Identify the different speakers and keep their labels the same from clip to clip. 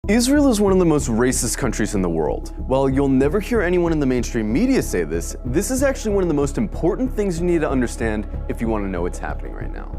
Speaker 1: Israel is one of the most racist countries in the world. While you'll never hear anyone in the mainstream media say this, this is actually one of the most important things you need to understand if you want to know what's happening right now.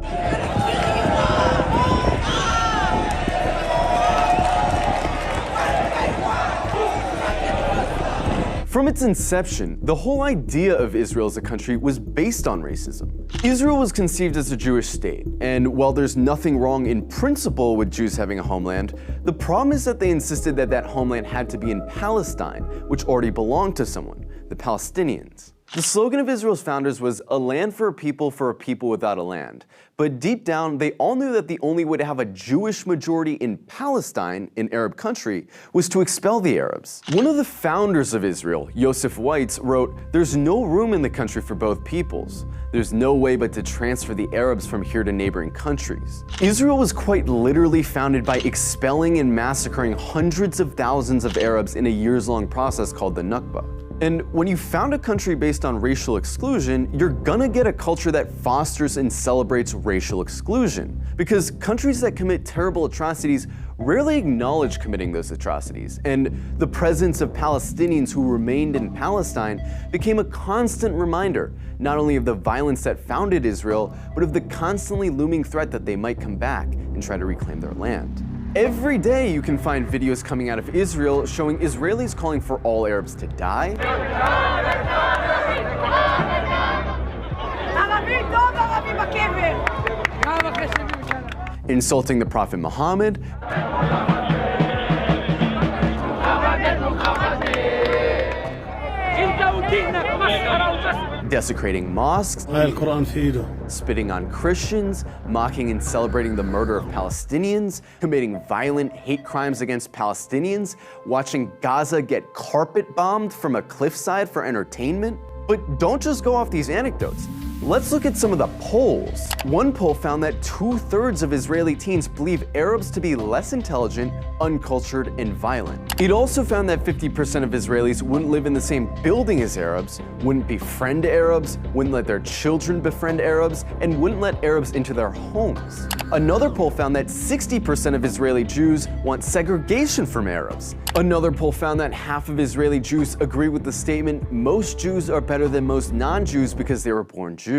Speaker 1: From its inception, the whole idea of Israel as a country was based on racism. Israel was conceived as a Jewish state, and while there's nothing wrong in principle with Jews having a homeland, the problem is that they insisted that that homeland had to be in Palestine, which already belonged to someone, the Palestinians. The slogan of Israel's founders was "a land for a people without a land." But deep down, they all knew that the only way to have a Jewish majority in Palestine, an Arab country, was to expel the Arabs. One of the founders of Israel, Yosef Weitz, wrote, "There's no room in the country for both peoples. There's no way but to transfer the Arabs from here to neighboring countries." Israel was quite literally founded by expelling and massacring hundreds of thousands of Arabs in a years-long process called the Nakba. And when you found a country based on racial exclusion, you're gonna get a culture that fosters and celebrates racial exclusion. Because countries that commit terrible atrocities rarely acknowledge committing those atrocities. And the presence of Palestinians who remained in Palestine became a constant reminder, not only of the violence that founded Israel, but of the constantly looming threat that they might come back and try to reclaim their land. Every day you can find videos coming out of Israel showing Israelis calling for all Arabs to die, insulting the Prophet Muhammad, desecrating mosques, spitting on Christians, mocking and celebrating the murder of Palestinians, committing violent hate crimes against Palestinians, watching Gaza get carpet bombed from a cliffside for entertainment. But don't just go off these anecdotes. Let's look at some of the polls. One poll found that 2/3 of Israeli teens believe Arabs to be less intelligent, uncultured, and violent. It also found that 50% of Israelis wouldn't live in the same building as Arabs, wouldn't befriend Arabs, wouldn't let their children befriend Arabs, and wouldn't let Arabs into their homes. Another poll found that 60% of Israeli Jews want segregation from Arabs. Another poll found that half of Israeli Jews agree with the statement, "Most Jews are better than most non-Jews because they were born Jews."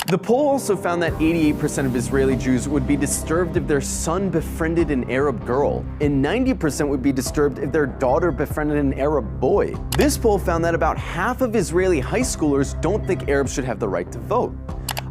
Speaker 1: The poll also found that 88% of Israeli Jews would be disturbed if their son befriended an Arab girl, and 90% would be disturbed if their daughter befriended an Arab boy. This poll found that about half of Israeli high schoolers don't think Arabs should have the right to vote.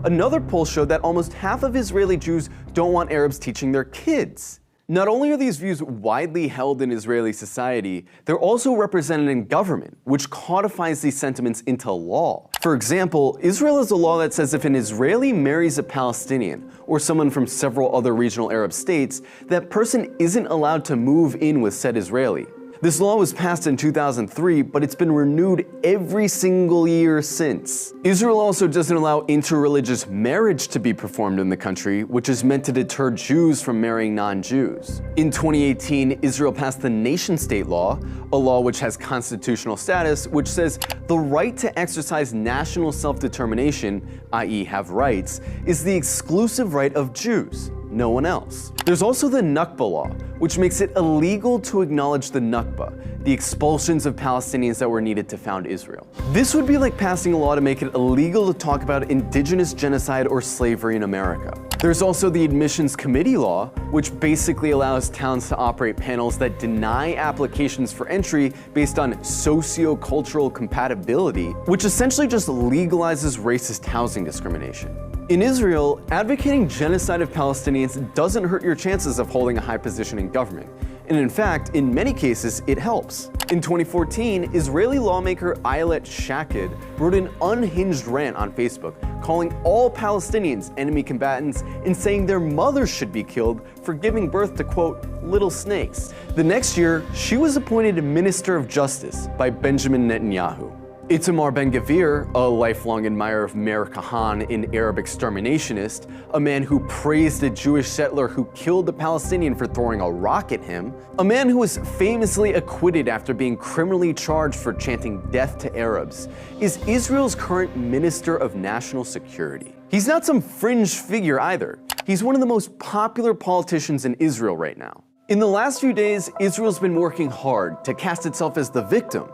Speaker 1: Another poll showed that almost half of Israeli Jews don't want Arabs teaching their kids. Not only are these views widely held in Israeli society, they're also represented in government, which codifies these sentiments into law. For example, Israel has a law that says if an Israeli marries a Palestinian, or someone from several other regional Arab states, that person isn't allowed to move in with said Israeli. This law was passed in 2003, but it's been renewed every single year since. Israel also doesn't allow interreligious marriage to be performed in the country, which is meant to deter Jews from marrying non-Jews. In 2018, Israel passed the nation-state law, a law which has constitutional status, which says the right to exercise national self-determination, i.e. have rights, is the exclusive right of Jews, no one else. There's also the Nakba law, which makes it illegal to acknowledge the Nakba, the expulsions of Palestinians that were needed to found Israel. This would be like passing a law to make it illegal to talk about indigenous genocide or slavery in America. There's also the Admissions Committee law, which basically allows towns to operate panels that deny applications for entry based on socio-cultural compatibility, which essentially just legalizes racist housing discrimination. In Israel, advocating genocide of Palestinians doesn't hurt your chances of holding a high position in government. And in fact, in many cases, it helps. In 2014, Israeli lawmaker Ayelet Shaked wrote an unhinged rant on Facebook, calling all Palestinians enemy combatants and saying their mothers should be killed for giving birth to, quote, little snakes. The next year, she was appointed Minister of Justice by Benjamin Netanyahu. Itamar Ben-Gvir, a lifelong admirer of Meir Kahane, an Arab exterminationist, a man who praised a Jewish settler who killed a Palestinian for throwing a rock at him, a man who was famously acquitted after being criminally charged for chanting death to Arabs, is Israel's current Minister of National Security. He's not some fringe figure either. He's one of the most popular politicians in Israel right now. In the last few days, Israel's been working hard to cast itself as the victim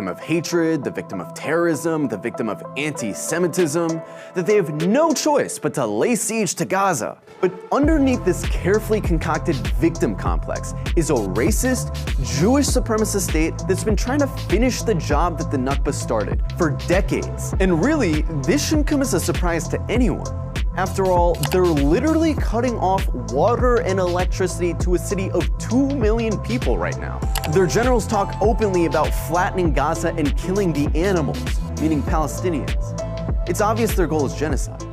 Speaker 1: of hatred, the victim of terrorism, the victim of anti-Semitism, that they have no choice but to lay siege to Gaza. But underneath this carefully concocted victim complex is a racist, Jewish supremacist state that's been trying to finish the job that the Nakba started for decades. And really, this shouldn't come as a surprise to anyone. After all, they're literally cutting off water and electricity to a city of 2 million people right now. Their generals talk openly about flattening Gaza and killing the animals, meaning Palestinians. It's obvious their goal is genocide.